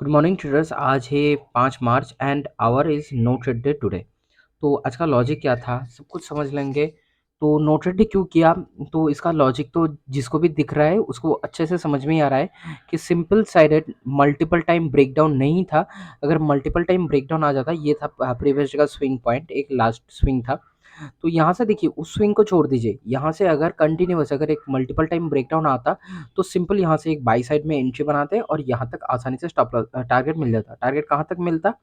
Good morning traders. आज है 5 March and our is no trade day today. तो आज का लॉजिक क्या था सब कुछ समझ लेंगे। तो नो ट्रेड डे क्यों किया, तो इसका लॉजिक तो जिसको भी दिख रहा है उसको अच्छे से समझ में ही आ रहा है कि simple sided multiple time breakdown नहीं था। अगर मल्टीपल टाइम ब्रेकडाउन आ जाता, ये था प्रीवियस का स्विंग पॉइंट, एक लास्ट स्विंग था। तो यहाँ से देखिए उस स्विंग को छोड़ दीजिए, यहाँ से अगर कंटिन्यूअस अगर एक मल्टीपल टाइम ब्रेकडाउन आता तो सिंपल यहाँ से एक बाई साइड में एंट्री बनाते और यहाँ तक आसानी से स्टॉप टारगेट मिल जाता। टारगेट कहाँ तक मिलता,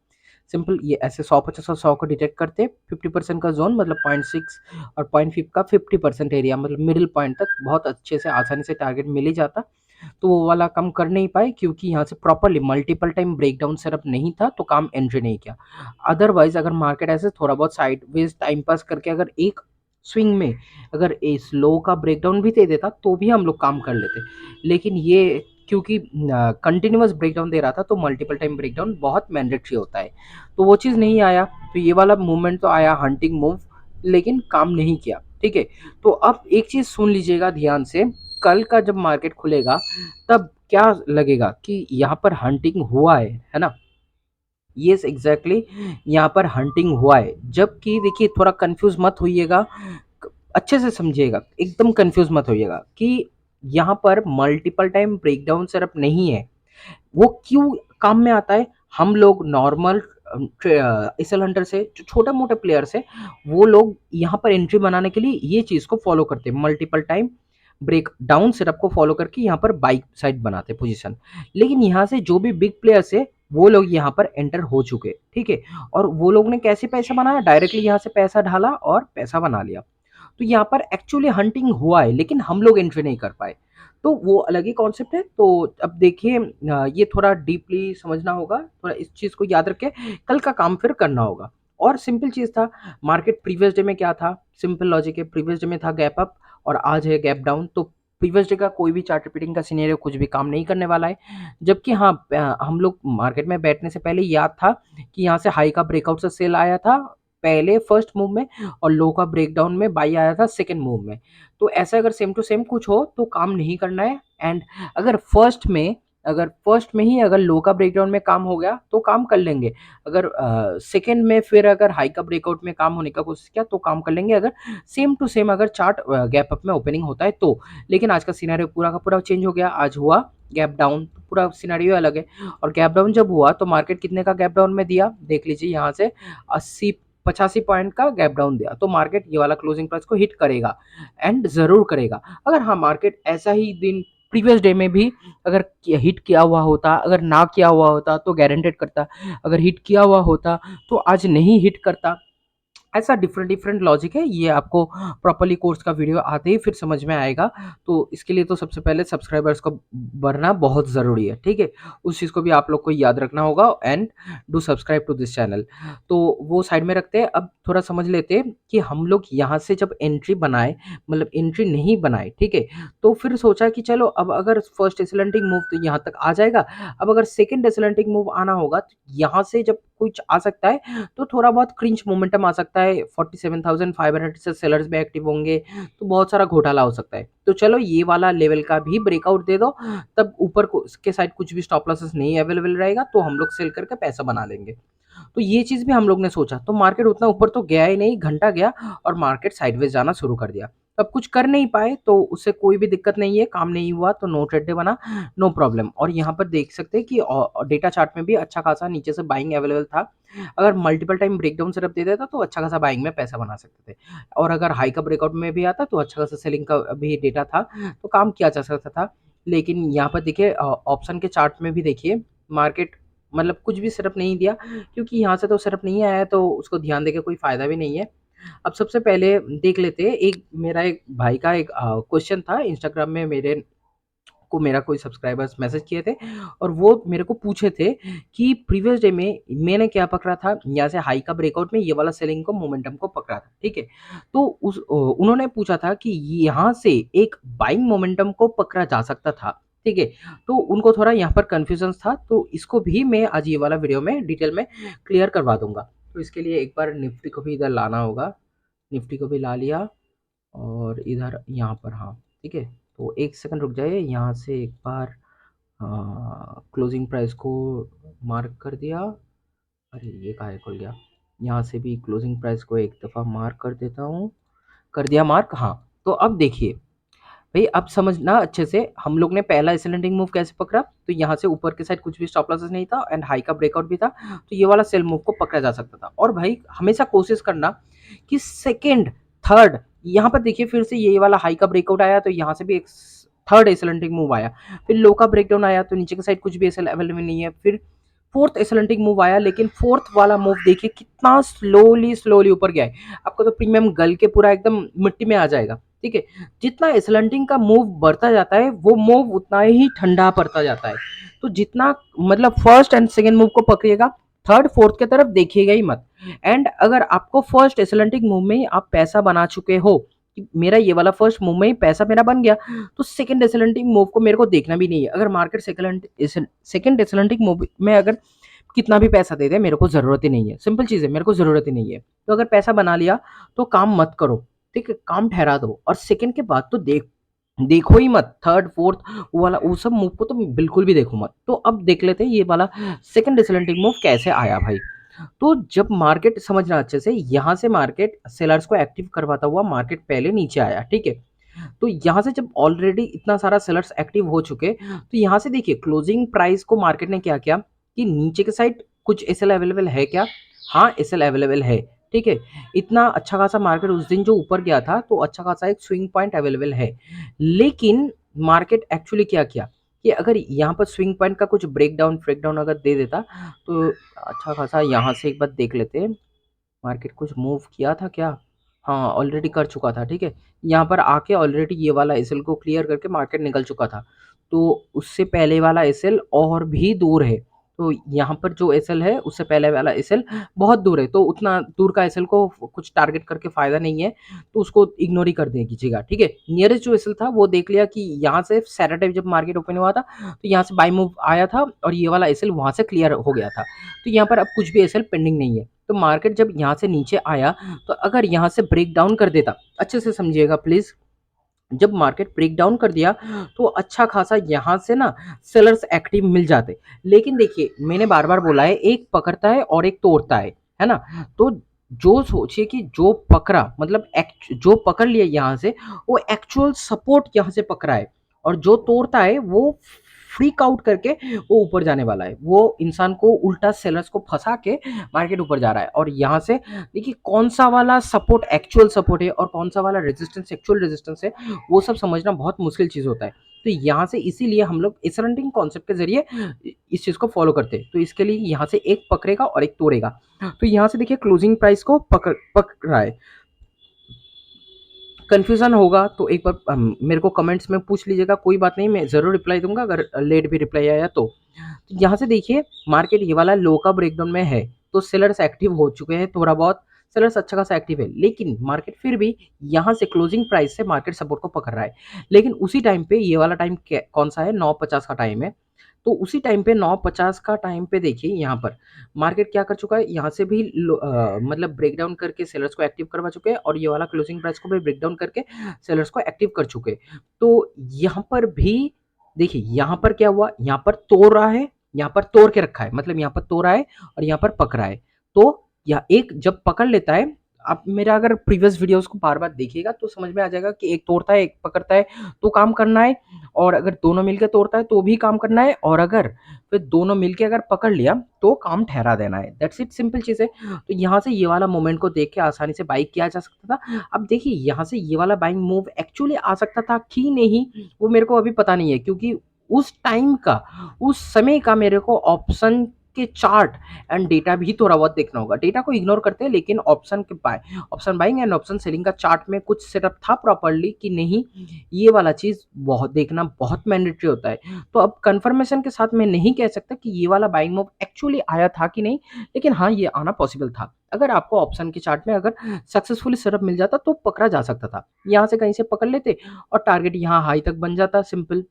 सिंपल ये ऐसे 100 50 और 100 को डिटेक्ट करते, 50% का जोन मतलब 0.6 और 0.5 का 50% एरिया मतलब मिडिल पॉइंट तक बहुत अच्छे से आसानी से टारगेट मिल ही जाता। तो वो वाला कम कर नहीं पाए क्योंकि यहाँ से properly multiple time breakdown setup नहीं था तो काम एंट्री नहीं किया। अदरवाइज अगर मार्केट ऐसे थोड़ा बहुत साइडवेज टाइम पास करके अगर एक स्विंग में अगर इस लो का ब्रेकडाउन भी दे देता तो भी हम लोग काम कर लेते। लेकिन ये क्योंकि कंटिन्यूअस ब्रेकडाउन दे रहा था तो मल्टीपल टाइम ब्रेकडाउन बहुत मैंडेटरी होता है, तो वो चीज़ नहीं आया। तो ये वाला मूवमेंट तो आया हंटिंग मूव, लेकिन काम नहीं किया। ठीक है, तो अब एक चीज़ सुन लीजिएगा ध्यान से, कल का जब मार्केट खुलेगा तब क्या लगेगा कि यहाँ पर हंटिंग हुआ है ना। यस एग्जैक्टली, यहाँ पर हंटिंग हुआ है। जबकि देखिए थोड़ा कंफ्यूज मत होइएगा, अच्छे से समझिएगा, एकदम कंफ्यूज मत होइएगा कि यहाँ पर मल्टीपल टाइम ब्रेकडाउन सेटअप नहीं है। वो क्यों काम में आता है, हम लोग नॉर्मल एसएल हंटर से जो छोटे मोटे प्लेयर्स है वो लोग यहाँ पर एंट्री बनाने के लिए ये चीज को फॉलो करते हैं, multiple time break down setup को फॉलो करके यहाँ पर बाइक साइड बनाते पोजीशन। लेकिन यहाँ से जो भी बिग प्लेयर्स है वो लोग यहाँ पर एंटर हो चुके, ठीक है। और वो लोग ने कैसे पैसा बनाया, डायरेक्टली यहाँ से पैसा ढाला और पैसा बना लिया। तो यहाँ पर एक्चुअली हंटिंग हुआ है लेकिन हम लोग एंट्री नहीं कर पाए, तो वो अलग ही कॉन्सेप्ट है। तो अब देखिए ये थोड़ा डीपली समझना होगा, थोड़ा इस चीज़ को याद रख के कल का काम फिर करना होगा। और सिंपल चीज़ था, मार्केट प्रीवियस डे में क्या था, सिंपल लॉजिक है, प्रीवियस डे में था गैप अप और आज है गैप डाउन। तो प्रीवियस डे का कोई भी चार्ट रिपीटिंग का सिनेरियो कुछ भी काम नहीं करने वाला है। जबकि हाँ हम लोग मार्केट में बैठने से पहले याद था कि यहाँ से हाई का ब्रेकआउट से सेल आया था पहले फर्स्ट मूव में, और लो का ब्रेकडाउन में बाई आया था सेकंड मूव में। तो ऐसा अगर सेम टू सेम कुछ हो तो काम नहीं करना है। एंड अगर फर्स्ट में ही अगर लो का ब्रेकडाउन में काम हो गया तो काम कर लेंगे। अगर सेकंड में फिर अगर हाई का ब्रेकआउट में काम होने का कोशिश किया तो काम कर लेंगे, अगर सेम टू सेम अगर चार्ट गैप अप में ओपनिंग होता है तो। लेकिन आज का सिनेरियो पूरा का पूरा चेंज हो गया, आज हुआ गैप डाउन, पूरा सिनेरियो अलग है। और गैप डाउन जब हुआ तो मार्केट कितने का गैप डाउन में दिया, देख लीजिए यहाँ से 80 85 पॉइंट का गैप डाउन दिया। तो मार्केट ये वाला क्लोजिंग प्राइस को हिट करेगा एंड जरूर करेगा। अगर हाँ मार्केट ऐसा ही दिन प्रीवियस डे में भी अगर हिट किया हुआ होता, अगर ना किया हुआ होता तो गारंटेड करता, अगर हिट किया हुआ होता तो आज नहीं हिट करता। ऐसा डिफरेंट डिफरेंट लॉजिक है, ये आपको प्रॉपरली कोर्स का वीडियो आते ही फिर समझ में आएगा। तो इसके लिए तो सबसे पहले सब्सक्राइबर्स को बढ़ना बहुत ज़रूरी है, ठीक है। उस चीज़ को भी आप लोग को याद रखना होगा and do subscribe to this channel. तो वो साइड में रखते हैं, अब थोड़ा समझ लेते हैं कि हम लोग यहाँ से जब एंट्री बनाए, मतलब एंट्री नहीं बनाए, ठीक है। तो फिर सोचा कि चलो अब अगर फर्स्ट एसलेंटिंग मूव तो यहाँ तक आ जाएगा, अब अगर सेकेंड एसलेंटिंग मूव आना होगा तो यहाँ से जब कुछ आ सकता है तो थोड़ा बहुत क्रिंच मोमेंटम आ सकता है, 47,500 से सेलर्स भी एक्टिव होंगे तो बहुत सारा घोटाला हो सकता है। तो चलो ये वाला लेवल का भी ब्रेकआउट दे दो, तब ऊपर को के साइड कुछ भी स्टॉप लॉसेस नहीं अवेलेबल रहेगा तो हम लोग सेल करके पैसा बना लेंगे। तो ये चीज़ भी हम लोग ने सोचा, तो मार्केट उतना ऊपर तो गया ही नहीं, घंटा गया और मार्केट साइडवेज जाना शुरू कर दिया। अब कुछ कर नहीं पाए तो उससे कोई भी दिक्कत नहीं है, काम नहीं हुआ तो नो ट्रेड डे बना, नो प्रॉब्लम। और यहाँ पर देख सकते हैं कि डेटा चार्ट में भी अच्छा खासा नीचे से बाइंग अवेलेबल था। अगर मल्टीपल टाइम ब्रेकडाउन सेटअप दे देता तो अच्छा खासा बाइंग में पैसा बना सकते थे, और अगर हाई का ब्रेकआउट में भी आता तो अच्छा खासा सेलिंग का भी डेटा था, तो काम किया जा सकता था। लेकिन यहाँ पर देखिए ऑप्शन के चार्ट में भी देखिए मार्केट मतलब कुछ भी सेटअप नहीं दिया, क्योंकि यहाँ से तो सेटअप नहीं आया है तो उसको ध्यान देके कोई फ़ायदा भी नहीं है। अब सबसे पहले देख लेते हैं, एक मेरा एक भाई का एक क्वेश्चन था इंस्टाग्राम में, मेरे को मेरा कोई सब्सक्राइबर्स मैसेज किए थे और वो मेरे को पूछे थे कि प्रीवियस डे में मैंने क्या पकड़ा था, यहाँ से हाई का ब्रेकआउट में ये वाला सेलिंग को मोमेंटम को पकड़ा था, ठीक है। तो उन्होंने पूछा था कि यहाँ से एक बाइंग मोमेंटम को पकड़ा जा सकता था, ठीक है। तो उनको थोड़ा यहाँ पर कंफ्यूजन था, तो इसको भी मैं आज ये वाला वीडियो में डिटेल में क्लियर करवा दूंगा। तो इसके लिए एक बार निफ्टी को भी इधर लाना होगा, निफ्टी को भी ला लिया और इधर यहाँ पर, हाँ ठीक है। तो एक सेकंड रुक जाइए, यहाँ से एक बार क्लोजिंग प्राइस को मार्क कर दिया। अरे ये काहे खुल गया? यहाँ से भी क्लोजिंग प्राइस को एक दफ़ा मार्क कर देता हूँ। कर दिया मार्क, हाँ। तो अब देखिए भई, अब समझना अच्छे से, हम लोग ने पहला एस्केलेटिंग मूव कैसे पकड़ा? तो यहाँ से ऊपर के साइड कुछ भी स्टॉप लॉसेस नहीं था एंड हाई का ब्रेकआउट भी था, तो ये वाला सेल मूव को पकड़ा जा सकता था। और भाई हमेशा कोशिश करना कि सेकंड, थर्ड, यहाँ पर देखिए फिर से ये वाला हाई का ब्रेकआउट आया, तो यहाँ से भी एक थर्ड एस्केलेटिंग मूव आया। फिर लो का ब्रेकडाउन आया, तो नीचे के साइड कुछ भी एसएल अवेलेबल नहीं है। फिर फोर्थ एस्केलेटिंग मूव आया, लेकिन फोर्थ वाला मूव देखिए कितना स्लोली स्लोली ऊपर गया है। आपका तो प्रीमियम गल के पूरा एकदम मिट्टी में आ जाएगा। ठीक है, जितना एस्केलेटिंग का मूव बढ़ता जाता है वो मूव उतना ही ठंडा पड़ता जाता है। तो जितना मतलब फर्स्ट एंड सेकंड मूव को पकड़िएगा, थर्ड फोर्थ की तरफ देखिएगा ही मत। एंड अगर आपको फर्स्ट एस्केलेटिंग मूव में ही आप पैसा बना चुके हो कि मेरा ये वाला फर्स्ट मूव में ही पैसा मेरा बन गया, तो सेकंड एस्केलेटिंग मूव को मेरे को देखना भी नहीं है। अगर मार्केट सेकंड एस्केलेटिंग मूव में अगर कितना भी पैसा दे दे, मेरे को ज़रूरत ही नहीं है। सिंपल चीज़ है, मेरे को ज़रूरत ही नहीं है। तो अगर पैसा बना लिया तो काम मत करो, ठीक है? काम ठहरा दो और सेकंड के बाद तो देखो ही मत। थर्ड, फोर्थ वो वाला वो सब मूव को तो बिल्कुल भी देखो मत। तो अब देख लेते हैं ये वाला सेकंड एस्केलेटिंग मूव कैसे आया भाई। तो जब मार्केट, समझना अच्छे से, यहाँ से मार्केट सेलर्स को एक्टिव करवाता हुआ मार्केट पहले नीचे आया, ठीक है? तो यहाँ से जब ऑलरेडी इतना सारा सेलर्स एक्टिव हो चुके, तो यहाँ से देखिए क्लोजिंग प्राइस को मार्केट ने क्या किया कि नीचे के साइड कुछ एसएल अवेलेबल है क्या? हाँ, एसएल अवेलेबल है। ठीक है, इतना अच्छा खासा मार्केट उस दिन जो ऊपर गया था, तो अच्छा खासा एक स्विंग पॉइंट अवेलेबल है। लेकिन मार्केट एक्चुअली क्या किया कि अगर यहाँ पर स्विंग पॉइंट का कुछ ब्रेकडाउन अगर दे देता, तो अच्छा खासा यहाँ से एक बार देख लेते हैं। मार्केट कुछ मूव किया था क्या? हाँ, ऑलरेडी कर चुका था, ठीक है। यहाँ पर आके ऑलरेडी ये वाला एसएल को क्लियर करके मार्केट निकल चुका था। तो उससे पहले वाला एसएल और भी दूर है। तो यहाँ पर जो एसएल है उससे पहले वाला एसएल बहुत दूर है, तो उतना दूर का एसएल को कुछ टारगेट करके फ़ायदा नहीं है, तो उसको इग्नोर ही कर दें कीजिएगा, ठीक है। नियरेस्ट जो एसएल था वो देख लिया कि यहाँ से सैटरडे जब मार्केट ओपन हुआ था, तो यहाँ से बाय मूव आया था और ये वाला एसएल वहाँ से क्लियर हो गया था। तो यहाँ पर अब कुछ भी एसएल पेंडिंग नहीं है। तो मार्केट जब यहाँ से नीचे आया, तो अगर यहाँ से ब्रेक डाउन कर देता, अच्छे से समझिएगा प्लीज़, जब मार्केट ब्रेक डाउन कर दिया, तो अच्छा खासा यहाँ से ना सेलर्स एक्टिव मिल जाते। लेकिन देखिए मैंने बार-बार बोला है, एक पकड़ता है और एक तोड़ता है ना? तो जो सोचिए कि जो पकड़ा मतलब जो पकड़ लिया यहाँ से, वो एक्चुअल सपोर्ट यहाँ से पकड़ा है, और जो तोड़ता है वो फ्रीक आउट करके वो ऊपर जाने वाला है। वो इंसान को उल्टा सेलर्स को फँसा के मार्केट ऊपर जा रहा है। और यहाँ से देखिए कौन सा वाला सपोर्ट एक्चुअल सपोर्ट है और कौन सा वाला रेजिस्टेंस एक्चुअल रेजिस्टेंस है, वो सब समझना बहुत मुश्किल चीज़ होता है। तो यहाँ से इसीलिए हम लोग एसरंडिंग कॉन्सेप्ट के ज़रिए इस चीज़ को फॉलो करते हैं। तो इसके लिए यहाँ से एक पकड़ेगा और एक तोड़ेगा। तो यहाँ से देखिए क्लोजिंग प्राइस को पकड़ रहा है। कन्फ्यूज़न होगा तो एक बार मेरे को कमेंट्स में पूछ लीजिएगा, कोई बात नहीं, मैं ज़रूर रिप्लाई दूँगा अगर लेट भी रिप्लाई आया तो। तो यहाँ से देखिए मार्केट ये वाला लो का ब्रेकडाउन में है, तो सेलर्स एक्टिव हो चुके हैं, थोड़ा बहुत सेलर्स अच्छा खासा एक्टिव है, लेकिन मार्केट फिर भी यहाँ से क्लोजिंग प्राइस से मार्केट सपोर्ट को पकड़ रहा है। लेकिन उसी टाइम पे ये वाला टाइम कौन सा है, 9:50 का टाइम है। तो उसी टाइम पे 9:50 का टाइम पे देखिए यहाँ पर मार्केट क्या कर चुका है, यहाँ से भी मतलब ब्रेकडाउन करके सेलर्स को एक्टिव करवा चुके हैं, और ये वाला क्लोजिंग प्राइस को भी ब्रेकडाउन करके सेलर्स को एक्टिव कर चुके हैं। तो यहाँ पर भी देखिए यहाँ पर क्या हुआ, यहाँ पर तोड़ रहा है, यहाँ पर तोड़ के रखा है, मतलब यहाँ पर तोड़ा है और यहाँ पर पकड़ा है। तो या एक जब पकड़ लेता है, आप मेरा अगर प्रीवियस वीडियोस को बार-बार देखिएगा तो समझ में आ जाएगा कि एक तोड़ता है, एक पकड़ता है, तो काम करना है, और अगर दोनों मिलके तोड़ता है तो भी काम करना है, और अगर फिर दोनों मिलके अगर पकड़ लिया तो काम ठहरा देना है। दैट्स इट, सिंपल चीज़ है। तो यहाँ से ये वाला मोमेंट को देख के आसानी से बाय किया जा सकता था। अब देखिए यहाँ से ये वाला बाइंग मूव एक्चुअली आ सकता था कि नहीं, वो मेरे को अभी पता नहीं है, क्योंकि उस टाइम का, उस समय का मेरे को ऑप्शन के चार्ट एंड डेटा भी थोड़ा बहुत देखना होगा। डेटा को इग्नोर करते हैं, लेकिन option buying and option selling का चार्ट में कुछ सेटअप था प्रॉपर्ली कि नहीं, ये वाला चीज़ बहुत देखना बहुत मैंडेटरी होता है। तो अब कन्फर्मेशन के साथ मैं नहीं कह सकता कि ये वाला बाइंग मूव एक्चुअली आया था कि नहीं, लेकिन हाँ, ये आना पॉसिबल था। अगर आपको ऑप्शन के चार्ट में अगर सक्सेसफुली सेटअप मिल जाता तो पकड़ा जा सकता था। यहाँ से कहीं से पकड़ लेते और टारगेट यहाँ हाई तक बन जाता, सिंपल।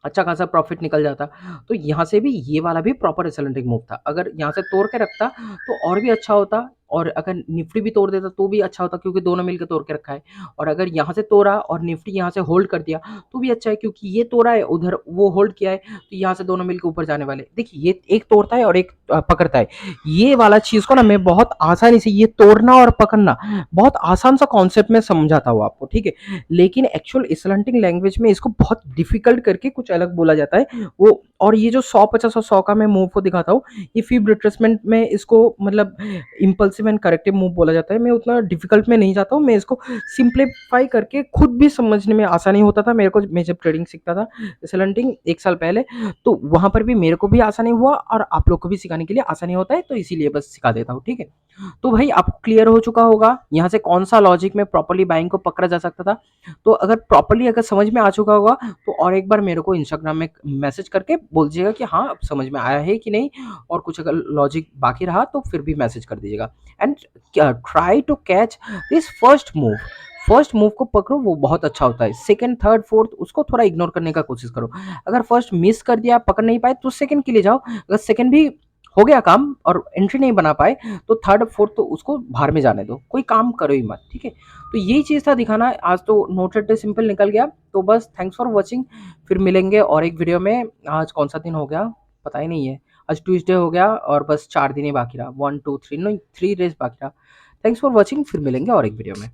अच्छा खासा प्रॉफिट निकल जाता। तो यहाँ से भी ये वाला भी प्रॉपर एसलेंटिक मूव था। अगर यहाँ से तोड़ के रखता तो और भी अच्छा होता, और अगर निफ्टी भी तोड़ देता तो भी अच्छा होता, क्योंकि दोनों मिलकर तोड़ के रखा है। और अगर यहाँ से तोड़ा और निफ्टी यहाँ से होल्ड कर दिया तो भी अच्छा है, क्योंकि ये तोड़ा है, उधर वो होल्ड किया है, तो यहाँ से दोनों मिलकर ऊपर जाने वाले। देखिए ये एक तोड़ता है और एक पकड़ता है। ये वाला चीज को ना मैं बहुत आसानी से, ये तोड़ना और पकड़ना बहुत आसान सा कॉन्सेप्ट में समझाता हूँ आपको, ठीक है। लेकिन एक्चुअल स्लंटिंग लैंग्वेज में इसको बहुत डिफिकल्ट करके कुछ अलग बोला जाता है वो। और ये जो 100 50 और 100 का मैं मूव को दिखाता हूँ, ये फीब रिट्रेसमेंट में इसको मतलब इम्पल्सिव एंड करेक्टिव मूव बोला जाता है। मैं उतना डिफिकल्ट में नहीं जाता हूँ, मैं इसको सिंप्लीफाई करके खुद भी समझने में आसानी होता था मेरे को। मैं जब ट्रेडिंग सीखता था स्लंटिंग 1 साल पहले, तो वहां पर भी मेरे को भी आसानी हुआ और आप लोग को भी सिखाने के लिए आसानी होता है, तो इसीलिए बस सिखा देता हूँ, ठीक है। तो भाई आपको क्लियर हो चुका होगा यहाँ से कौन सा लॉजिक में प्रॉपर्ली बाइंग को पकड़ा जा सकता था। तो अगर प्रॉपर्ली अगर समझ में आ चुका होगा तो और एक बार मेरे को इंस्टाग्राम में मैसेज करके बोल दीजिएगा कि हाँ अब समझ में आया है कि नहीं, और कुछ अगर लॉजिक बाकी रहा तो फिर भी मैसेज कर दीजिएगा। And try to catch this first move. First move को पकड़ो, वो बहुत अच्छा होता है। सेकंड थर्ड फोर्थ उसको थोड़ा इग्नोर करने का कोशिश करो। अगर फर्स्ट मिस कर दिया, पकड़ नहीं पाए, तो सेकंड के लिए जाओ। अगर सेकंड भी हो गया काम और एंट्री नहीं बना पाए तो थर्ड फोर्थ तो उसको बाहर में जाने दो, कोई काम करो ही मत, ठीक है। तो यही चीज था दिखाना। आज तो नोटेड डे सिंपल निकल गया, तो बस थैंक्स फॉर वॉचिंग। फिर मिलेंगे और एक वीडियो में। आज कौन सा दिन हो गया पता ही नहीं है, आज ट्यूसडे हो गया और बस 4 दिन ही बाकी रहा, 1 2 3 नहीं 3 डेज बाकी रहा। थैंक्स फॉर वॉचिंग, फिर मिलेंगे और एक वीडियो में।